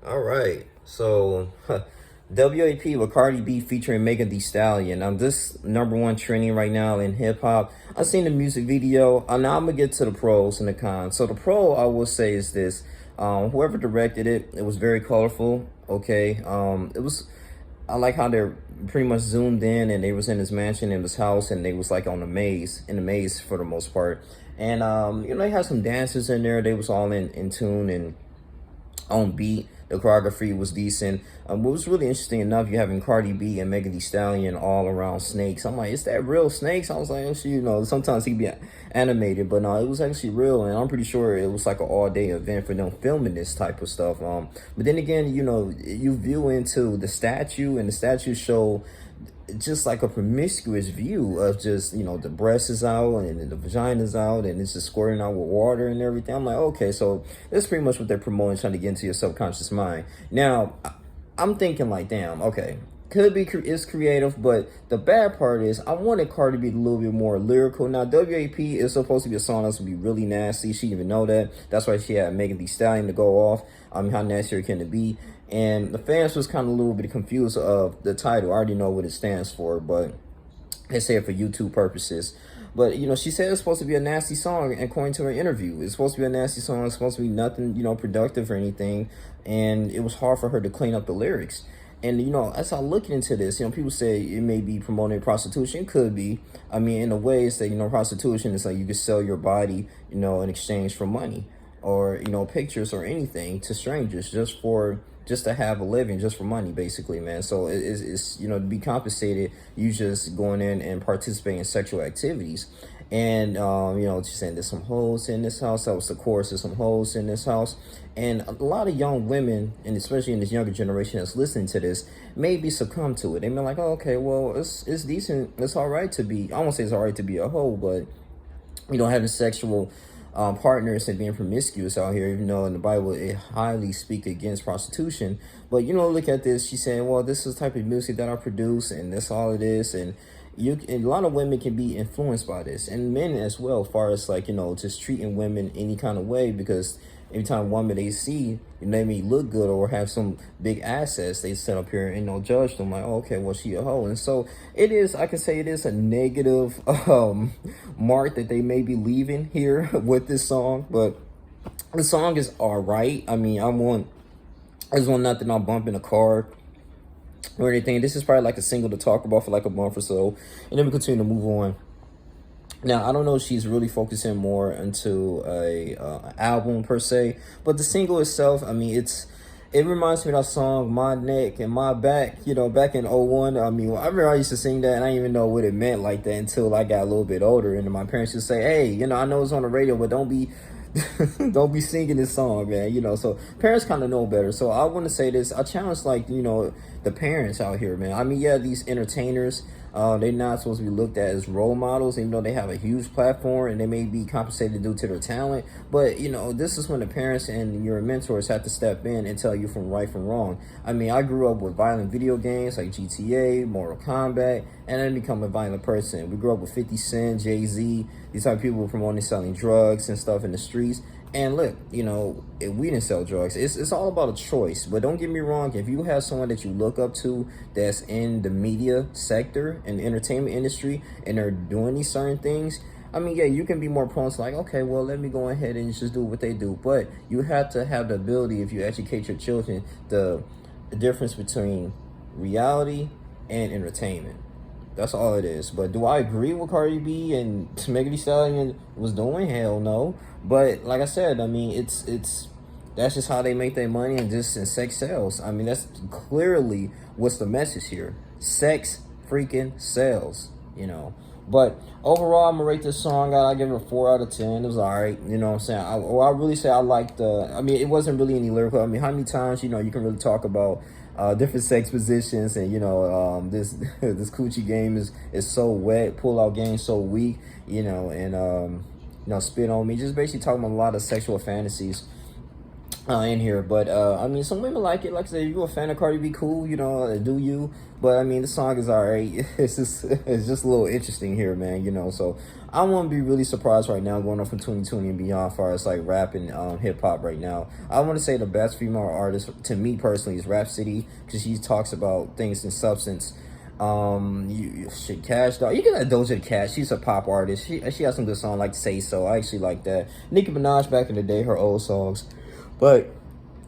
All right. So, WAP with Cardi B featuring Megan Thee Stallion. This number one trending right now in hip hop. I seen the music video. Now I'm gonna get to the pros and the cons. So the pro I will say is this: whoever directed it, it was very colorful. Okay. It was. I like how they're pretty much zoomed in, and they was in his mansion, in his house, and they was like on the maze, in the maze for the most part. And they had some dancers in there. They was all in tune and on beat. The choreography was decent. What was really interesting enough, you having Cardi B and Megan Thee Stallion all around snakes. I'm like, is that real snakes? I was like, oh, shit, sometimes he'd be animated, but no, it was actually real, and I'm pretty sure it was like an all-day event for them filming this type of stuff. But then again, you view into the statue, and the statue show just like a promiscuous view of just the breast is out and the vagina is out and it's just squirting out with water and everything. I'm like, okay, so that's pretty much what they're promoting, trying to get into your subconscious mind. Now I'm thinking like, damn, okay, could be it's creative, but the bad part is I wanted Cardi to be a little bit more lyrical. Now WAP is supposed to be a song that's gonna be really nasty. She even know that. That's why she had Megan Thee Stallion to go off. How nasty can it be? And the fans was kind of a little bit confused of the title. I already know what it stands for, but they say it for YouTube purposes. But, she said it's supposed to be a nasty song, according to her interview. It's supposed to be a nasty song. It's supposed to be nothing, productive or anything. And it was hard for her to clean up the lyrics. And, as I look into this, people say it may be promoting prostitution. Could be. I mean, in a way, it's that, prostitution is like you could sell your body, in exchange for money or, pictures or anything to strangers just to have a living, just for money, basically, man. So it's to be compensated, you just going in and participating in sexual activities. And she's saying there's some hoes in this house. That was the chorus. There's some hoes in this house. And a lot of young women, and especially in this younger generation that's listening to this, maybe succumb to it. They be like, oh, okay, well, it's decent. It's all right to be, I won't say it's all right to be a hoe, but having sexual partners and being promiscuous out here, even though in the Bible it highly speaks against prostitution. But look at this. She's saying, well, this is the type of music that I produce, and that's all it is. And a lot of women can be influenced by this, and men as well, as far as like just treating women any kind of way, because every time woman they see, they may look good or have some big assets, they sit up here and judge them like, oh, okay, well, she a hoe. And so it is, I can say it is a negative mark that they may be leaving here with this song. But the song is all right. I mean, I just want nothing I'll bump in a car or anything. This is probably like a single to talk about for like a month or so, and then we continue to move on. Now, I don't know if she's really focusing more into a album per se, but the single itself, I mean, it reminds me of that song My Neck and My Back, back in '01. I mean, I remember I used to sing that, and I didn't even know what it meant like that until I got a little bit older, and my parents would say, hey, I know it's on the radio, but don't be don't be singing this song, man. So parents kind of know better. So I want to say this. I challenge, like, the parents out here, man. I mean, yeah, these entertainers, they're not supposed to be looked at as role models, even though they have a huge platform and they may be compensated due to their talent. But, this is when the parents and your mentors have to step in and tell you from right from wrong. I mean, I grew up with violent video games like GTA, Mortal Kombat, and I didn't become a violent person. We grew up with 50 Cent, Jay-Z, these type of people promoting selling drugs and stuff in the streets. And look, if we didn't sell drugs, it's all about a choice. But don't get me wrong, if you have someone that you look up to that's in the media sector and the entertainment industry and they're doing these certain things, I mean, yeah, you can be more prone to like, okay, well, let me go ahead and just do what they do. But you have to have the ability, if you educate your children, the difference between reality and entertainment. That's all it is. But do I agree with Cardi B and Megan Thee Stallion was doing? Hell no. But like I said, I mean, it's that's just how they make their money, and sex sells. I mean, that's clearly what's the message here. Sex freaking sells, But overall, I'm gonna rate this song out. I give it a 4 out of 10. It was alright, you know what I'm saying? I really say I liked I mean, it wasn't really any lyrical. I mean, how many times, you can really talk about different sex positions, and this this coochie game is so wet, pull out game so weak, and spit on me, just basically talking about a lot of sexual fantasies. in here. But I mean, some women like it. Like I said, if you're a fan of Cardi B, cool, you know, do you. But I mean, the song is alright. It's just a little interesting here, man, you know. So I won't be really surprised right now going on from 2020 and beyond as far as like rap and hip-hop right now. I want to say the best female artist to me personally is Rhapsody, because she talks about things in substance. Shit, Cash Dog. You can let Doja Cat. She's a pop artist. She has some good songs like Say So. I actually like that. Nicki Minaj back in the day, her old songs. But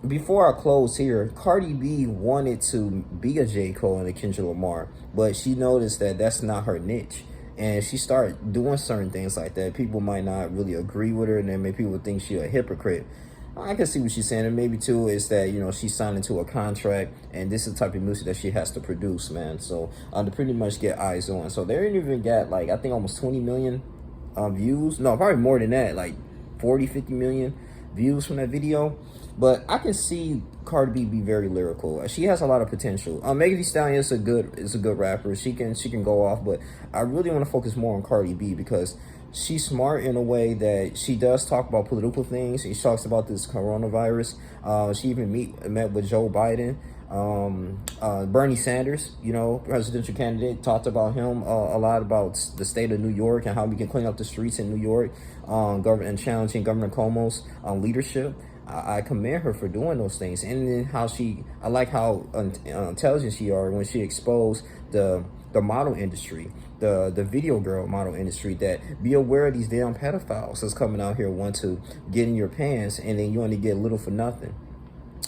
before I close here, Cardi B wanted to be a J. Cole and a Kendrick Lamar, but she noticed that that's not her niche. And she started doing certain things like that. People might not really agree with her, and then maybe people think she's a hypocrite. I can see what she's saying, and maybe too is that, you know, she's signed into a contract, and this is the type of music that she has to produce, man. So to pretty much get eyes on. So they even got like, I think almost 20 million views. No, probably more than that, like 40, 50 million views from that video. But I can see Cardi B be very lyrical. She has a lot of potential. Megan Thee Stallion is a good rapper. She can go off, but I really want to focus more on Cardi B because she's smart in a way that she does talk about political things. She talks about this coronavirus. She even met with Joe Biden. Bernie Sanders, you know, presidential candidate, talked about him a lot about the state of New York and how we can clean up the streets in New York, government and challenging Governor Cuomo's leadership. I commend her for doing those things, and then I like how intelligent she are when she exposed the model industry, the video girl model industry, that be aware of these damn pedophiles that's coming out here want to get in your pants, and then you only get little for nothing.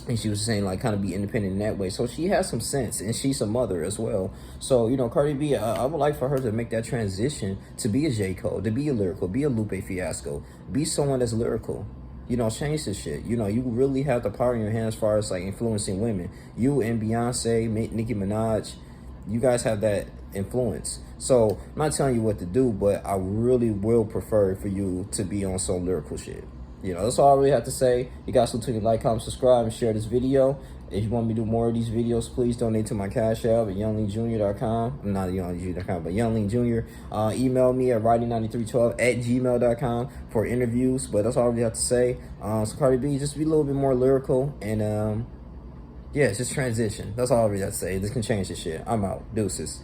And she was saying, like, kind of be independent in that way. So she has some sense, and she's a mother as well. So, you know, Cardi B, I would like for her to make that transition to be a J. Cole, to be a lyrical, be a Lupe Fiasco, be someone that's lyrical. You know, change this shit. You know, you really have the power in your hands as far as like influencing women. You and Beyonce, Nicki Minaj, you guys have that influence. So I'm not telling you what to do, but I really will prefer for you to be on some lyrical shit. You know, that's all I really have to say. You guys continue to like, comment, subscribe, and share this video. If you want me to do more of these videos, please donate to my Cash App at younglingJr.com. Not younglingJr.com, but younglingJr. Email me at writing9312@gmail.com for interviews. But that's all I really have to say. So Cardi B, just be a little bit more lyrical. And yeah, just transition. That's all I really have to say. This can change this shit. I'm out. Deuces.